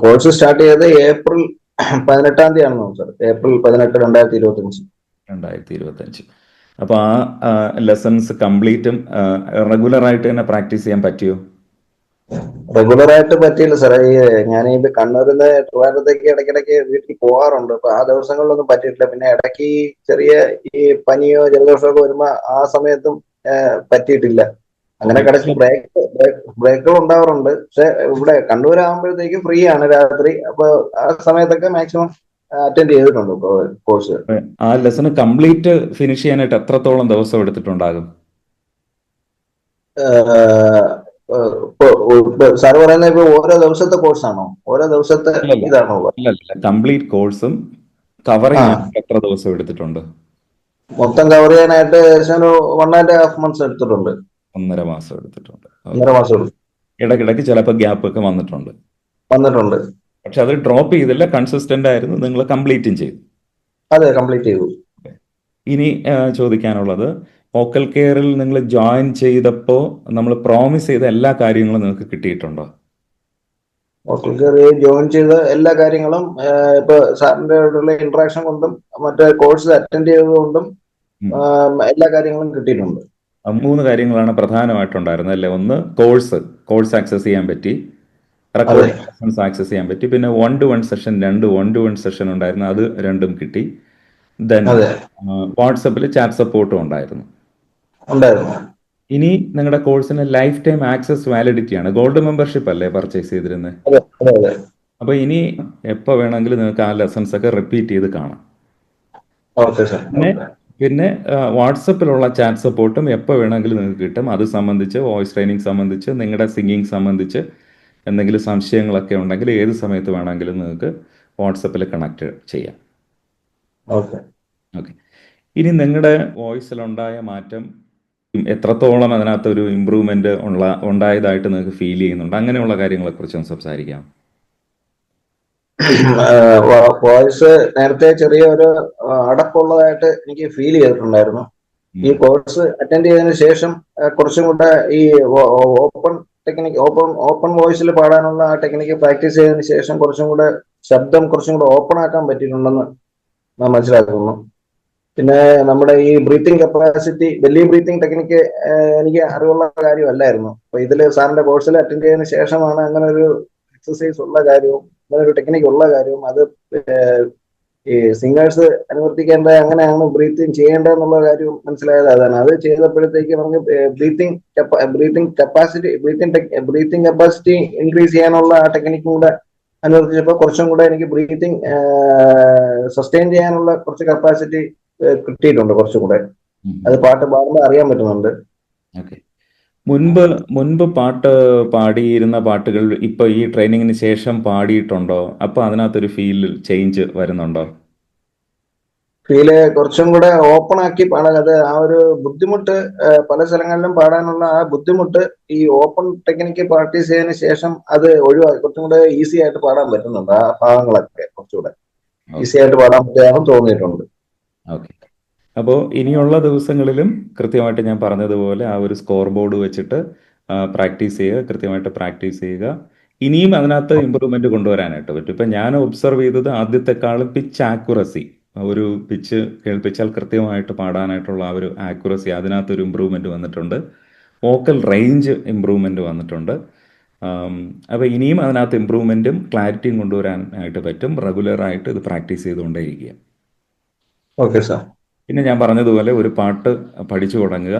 Course start ചെയ്തത് April 18 ആണെന്ന് തോന്നുന്നു സാർ. ഏപ്രിൽ 18, 2025. 2025. അപ്പോൾ ആ ലെസൺസ് കംപ്ലീറ്റും റെഗുലറായിട്ട് തന്നെ പ്രാക്ടീസ് ചെയ്യാൻ പറ്റിയോ? റെഗുലറായിട്ട് പറ്റിയില്ല സാറേ. ഞാൻ ഈ കണ്ണൂരിൽ നിന്ന് ട്രിവാൻഡ്രത്തേക്ക് ഇടയ്ക്കിടയ്ക്ക് വീട്ടിൽ പോകാറുണ്ട്. അപ്പൊ ആ ദിവസങ്ങളിലൊന്നും പറ്റിയിട്ടില്ല. പിന്നെ ഇടയ്ക്ക് ഈ ഈ പനിയോ ജലദോഷമോ ഒക്കെ വരുമ്പോ ആ സമയത്തും പറ്റിയിട്ടില്ല. അങ്ങനെ കിടച്ച് ബ്രേക്കുകൾ ഉണ്ടാവാറുണ്ട്. പക്ഷെ ഇവിടെ കണ്ണൂരാകുമ്പോഴത്തേക്ക് ഫ്രീ ആണ് രാത്രി. അപ്പൊ ആ സമയത്തൊക്കെ മാക്സിമം അറ്റൻഡ് ചെയ്തിട്ടുണ്ട് കോഴ്സ്. ആ ലെസൺ കംപ്ലീറ്റ് ഫിനിഷ് ചെയ്യാനായിട്ട് എത്രത്തോളം ദിവസം എടുത്തിട്ടുണ്ടാകും? സാറ് പറയുന്നത് ഇപ്പൊ ഓരോ ദിവസത്തെ കോഴ്സാണോ, ഓരോ ദിവസത്തെ ഇതാണോ? കംപ്ലീറ്റ് കോഴ്സും കവർ ചെയ്യാൻ എത്ര ദിവസം എടുത്തിട്ടുണ്ട്? മൊത്തം കവർ ചെയ്യാനായിട്ട് ഏകദേശം ഒരു 1.5 months എടുത്തിട്ടുണ്ട്. 1.5 മാസം എടുത്തിട്ടുണ്ട്. 1.5 മാസം ഇടയ്ക്കിടയ്ക്ക് ചിലപ്പോൾ ഗ്യാപ്പ് ഒക്കെ വന്നിട്ടുണ്ട്. പക്ഷെ അത് ഡ്രോപ്പ് ചെയ്തില്ല, കൺസിസ്റ്റന്റ് ആയിരുന്നു, നിങ്ങൾ കംപ്ലീറ്റും ചെയ്തു. അതെ, കംപ്ലീറ്റ് ചെയ്തു. ഇനി ചോദിക്കാനുള്ളത്, വോക്കൽ കെയറിൽ നിങ്ങൾ ജോയിൻ ചെയ്തപ്പോൾ നമ്മൾ പ്രോമിസ് ചെയ്ത എല്ലാ കാര്യങ്ങളും നിങ്ങൾക്ക് കിട്ടിയിട്ടുണ്ടോ? വോക്കൽ കെയർ ജോയിൻ ചെയ്ത എല്ലാ കാര്യങ്ങളും ഇപ്പൊ സാറിന്റെ ആയിട്ടുള്ള ഇന്ററാക്ഷൻ കൊണ്ടും മറ്റേ കോഴ്സ് അറ്റൻഡ് ചെയ്തതുകൊണ്ടും എല്ലാ കാര്യങ്ങളും കിട്ടിയിട്ടുണ്ട്. 3 കാര്യങ്ങളാണ് പ്രധാനമായിട്ടുണ്ടായിരുന്നത് അല്ലേ? ഒന്ന് കോഴ്സ് ആക്സസ് ചെയ്യാൻ പറ്റി, റെക്കോർഡിംഗ് സെഷൻസ് ആക്സസ് ചെയ്യാൻ പറ്റി, പിന്നെ 1-to-1 സെഷൻ, 2 1-to-1 സെഷൻ ഉണ്ടായിരുന്നു, അത് 2ഉം കിട്ടി. ദെൻ വാട്സപ്പിൽ ചാറ്റ് സപ്പോർട്ടും ഉണ്ടായിരുന്നു. ഇനി നിങ്ങളുടെ കോഴ്സിന് ലൈഫ് ടൈം ആക്സസ് വാലിഡിറ്റി ആണ്. ഗോൾഡ് മെമ്പർഷിപ്പ് അല്ലേ പർച്ചേസ് ചെയ്തിരുന്നത്? അപ്പൊ ഇനി എപ്പോ വേണമെങ്കിലും നിങ്ങൾക്ക് ആ ലെസൺസ് ഒക്കെ റിപ്പീറ്റ് ചെയ്ത് കാണാം. പിന്നെ വാട്സപ്പിലുള്ള ചാറ്റ് സപ്പോർട്ടും എപ്പോൾ വേണമെങ്കിലും നിങ്ങൾക്ക് കിട്ടും. അത് സംബന്ധിച്ച്, വോയിസ് ട്രെയിനിങ് സംബന്ധിച്ച്, നിങ്ങളുടെ സിംഗിങ് സംബന്ധിച്ച് എന്തെങ്കിലും സംശയങ്ങളൊക്കെ ഉണ്ടെങ്കിൽ ഏത് സമയത്ത് വേണമെങ്കിലും നിങ്ങൾക്ക് വാട്സപ്പിൽ കണക്ട് ചെയ്യാം. ഓക്കെ. ഇനി നിങ്ങളുടെ വോയിസിലുണ്ടായ മാറ്റം എത്രത്തോളം അതിനകത്തൊരു ഇമ്പ്രൂവ്മെന്റ് ഉണ്ടായതായിട്ട് നിങ്ങൾക്ക് ഫീൽ ചെയ്യുന്നുണ്ട്? അങ്ങനെയുള്ള കാര്യങ്ങളെ കുറിച്ചൊന്ന് സംസാരിക്കാം. വോയിസ് നേരത്തെ ചെറിയ ഒരു അടപ്പുള്ളതായിട്ട് എനിക്ക് ഫീൽ ചെയ്തിട്ടുണ്ടായിരുന്നു. ഈ കോഴ്സ് അറ്റൻഡ് ചെയ്തതിനു ശേഷം കുറച്ചും കൂടെ ഈ ഓപ്പൺ വോയിസിൽ പാടാനുള്ള ആ ടെക്നിക്ക് പ്രാക്ടീസ് ചെയ്തതിനു ശേഷം കുറച്ചും കൂടെ ശബ്ദം കുറച്ചും കൂടെ ഓപ്പൺ ആക്കാൻ പറ്റിയിട്ടുണ്ടെന്ന് ഞാൻ മനസ്സിലാക്കുന്നു. പിന്നെ നമ്മുടെ ഈ breathing capacity, belly breathing technique എനിക്ക് അറിവുള്ള കാര്യമല്ലായിരുന്നു. അപ്പൊ ഇതില് സാറിന്റെ കോഴ്സിൽ അറ്റൻഡ് ചെയ്തതിനു ശേഷമാണ് അങ്ങനെ ഒരു എക്സസൈസ് ഉള്ള കാര്യവും അങ്ങനെ ഒരു ടെക്നിക്ക് ഉള്ള കാര്യവും അത് ഈ സിംഗേഴ്സ് അനുവർത്തിക്കേണ്ട, അങ്ങനെയാണ് ബ്രീത്തിങ് ചെയ്യേണ്ടതെന്നുള്ള കാര്യവും മനസ്സിലായത് അതാണ്. അത് ചെയ്തപ്പോഴത്തേക്ക് നമുക്ക് ബ്രീത്തിങ് കപ്പാസിറ്റി ഇൻക്രീസ് ചെയ്യാനുള്ള ആ ടെക്നിക്കും കൂടെ അനുവർത്തിച്ചപ്പോൾ കുറച്ചും കൂടെ എനിക്ക് ബ്രീത്തിങ് സസ്റ്റെയിൻ ചെയ്യാനുള്ള കുറച്ച് കപ്പാസിറ്റി കിട്ടിയിട്ടുണ്ട്. കുറച്ചും കൂടെ അത് പാട്ട് പാടുമ്പോൾ അറിയാൻ പറ്റുന്നുണ്ട്. മുൻപ് പാട്ട് പാടിയിരുന്ന പാട്ടുകൾ ഇപ്പൊ ഈ ട്രെയിനിങ്ങിന് ശേഷം പാടിയിട്ടുണ്ടോ? അപ്പൊ അതിനകത്തൊരു ഫീൽ ചേഞ്ച് വരുന്നുണ്ടോ? ഫീല് കുറച്ചും കൂടെ ഓപ്പൺ ആക്കി പാടാൻ, അത് ആ ഒരു ബുദ്ധിമുട്ട് പല സ്ഥലങ്ങളിലും പാടാനുള്ള ആ ബുദ്ധിമുട്ട് ഈ ഓപ്പൺ ടെക്നിക്ക് പ്രാക്ടീസ് ചെയ്തതിനു ശേഷം അത് ഒഴിവാക്കി കുറച്ചും കൂടെ ഈസി ആയിട്ട് പാടാൻ പറ്റുന്നുണ്ട്. ആ ഭാഗങ്ങളൊക്കെ കുറച്ചുകൂടെ ഈസി ആയിട്ട് പാടാൻ പറ്റുകയാണെന്ന് തോന്നിയിട്ടുണ്ട്. ഓക്കെ. അപ്പോൾ ഇനിയുള്ള ദിവസങ്ങളിലും കൃത്യമായിട്ട് ഞാൻ പറഞ്ഞതുപോലെ ആ ഒരു സ്കോർ ബോർഡ് വെച്ചിട്ട് പ്രാക്ടീസ് ചെയ്യുക, കൃത്യമായിട്ട് പ്രാക്ടീസ് ചെയ്യുക. ഇനിയും അതിനകത്ത് ഇമ്പ്രൂവ്മെന്റ് കൊണ്ടുവരാനായിട്ട് പറ്റും. ഇപ്പം ഞാൻ ഒബ്സർവ് ചെയ്തത് ആദ്യത്തെക്കാളും പിച്ച് ആക്യുറസി, ഒരു പിച്ച് കേൾപ്പിച്ചാൽ കൃത്യമായിട്ട് പാടാനായിട്ടുള്ള ആ ഒരു ആക്യുറസി, അതിനകത്തൊരു ഇമ്പ്രൂവ്മെന്റ് വന്നിട്ടുണ്ട്. വോക്കൽ റേഞ്ച് ഇമ്പ്രൂവ്മെന്റ് വന്നിട്ടുണ്ട്. അപ്പോൾ ഇനിയും അതിനകത്ത് ഇമ്പ്രൂവ്മെന്റും ക്ലാരിറ്റിയും കൊണ്ടുവരാനായിട്ട് പറ്റും. റെഗുലറായിട്ട് ഇത് പ്രാക്ടീസ് ചെയ്തുകൊണ്ടേയിരിക്കുക. Okay sir. പിന്നെ ഞാൻ പറഞ്ഞതുപോലെ ഒരു പാട്ട് പഠിച്ചു തുടങ്ങുക,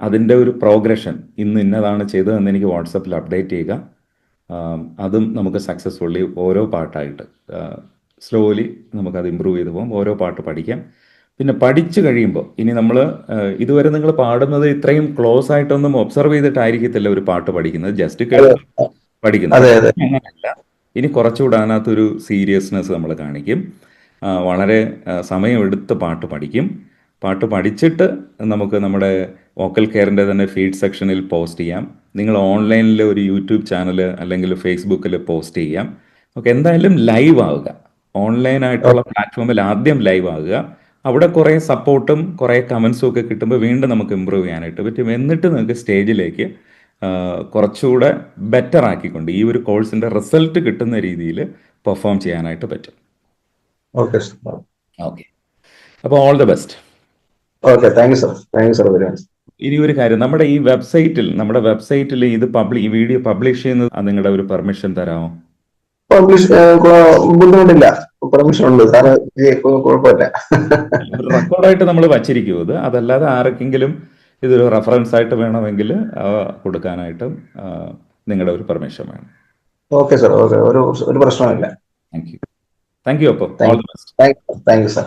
അതിൻ്റെ ഒരു പ്രോഗ്രഷൻ, ഇന്ന് ഇന്നതാണ് ചെയ്തതെന്ന് എനിക്ക് വാട്സപ്പിൽ അപ്ഡേറ്റ് ചെയ്യുക. അതും നമുക്ക് സക്സസ്ഫുള്ളി ഓരോ പാട്ടായിട്ട് സ്ലോലി നമുക്കത് ഇമ്പ്രൂവ് ചെയ്ത് പോകും. ഓരോ പാട്ട് പഠിക്കാം. പിന്നെ പഠിച്ചു കഴിയുമ്പോൾ ഇനി നമ്മൾ ഇതുവരെ നിങ്ങൾ പാടുന്നത് ഇത്രയും ക്ലോസ് ആയിട്ടൊന്നും ഒബ്സർവ് ചെയ്തിട്ടായിരിക്കത്തില്ല ഒരു പാട്ട് പഠിക്കുന്നത്, ജസ്റ്റ് പഠിക്കുന്നത്. അങ്ങനെയല്ല, ഇനി കുറച്ചുകൂടെ അതിനകത്തൊരു സീരിയസ്നെസ് നമ്മൾ കാണിക്കും. വളരെ സമയമെടുത്ത് പാട്ട് പഠിക്കും. പാട്ട് പഠിച്ചിട്ട് നമുക്ക് നമ്മുടെ വോക്കൽ കെയറിൻ്റെ തന്നെ ഫീഡ് സെക്ഷനിൽ പോസ്റ്റ് ചെയ്യാം. നിങ്ങൾ ഓൺലൈനിൽ ഒരു യൂട്യൂബ് ചാനൽ അല്ലെങ്കിൽ ഫേസ്ബുക്കിൽ പോസ്റ്റ് ചെയ്യാം. ഓക്കെ, എന്തായാലും ലൈവ് ആവുക. ഓൺലൈനായിട്ടുള്ള പ്ലാറ്റ്ഫോമിൽ ആദ്യം ലൈവ് ആവുക. അവിടെ കുറേ സപ്പോർട്ടും കുറേ കമൻസും ഒക്കെ കിട്ടുമ്പോൾ വീണ്ടും നമുക്ക് ഇമ്പ്രൂവ് ചെയ്യാനായിട്ട് പറ്റും. എന്നിട്ട് നിങ്ങൾക്ക് സ്റ്റേജിലേക്ക് കുറച്ചുകൂടെ ബെറ്റർ ആക്കിക്കൊണ്ട് ഈ ഒരു കോഴ്സിൻ്റെ റിസൾട്ട് കിട്ടുന്ന രീതിയിൽ പെർഫോം ചെയ്യാനായിട്ട് പറ്റും. Okay sir. ഓക്കെ, അപ്പോൾ all the best. Okay, thank you sir. Thank you sir very much. ഇനി ഒരു കാര്യം, നമ്മുടെ വെബ്സൈറ്റിൽ ഇത് ഈ വീഡിയോ പബ്ലിഷ് ചെയ്യുന്നത് നിങ്ങളുടെ ഒരു പെർമിഷൻ തരാമോ? പബ്ലിഷ് ബുദ്ധിമുട്ടില്ല, പെർമിഷൻ ഉണ്ട് സാറ്, കുഴപ്പമില്ല. ഒരു റെക്കോർഡായിട്ട് നമ്മൾ വച്ചിരിക്കും ഇത്, അതല്ലാതെ ആർക്കെങ്കിലും ഇതൊരു റെഫറൻസ് ആയിട്ട് വേണമെങ്കിൽ കൊടുക്കാനായിട്ട് നിങ്ങളുടെ ഒരു പെർമിഷൻ വേണം. ഓക്കെ സർ, ഓക്കെ, ഒരു പ്രശ്നമില്ല. Thank you. അപ്പോൾ all the best. Thank you sir.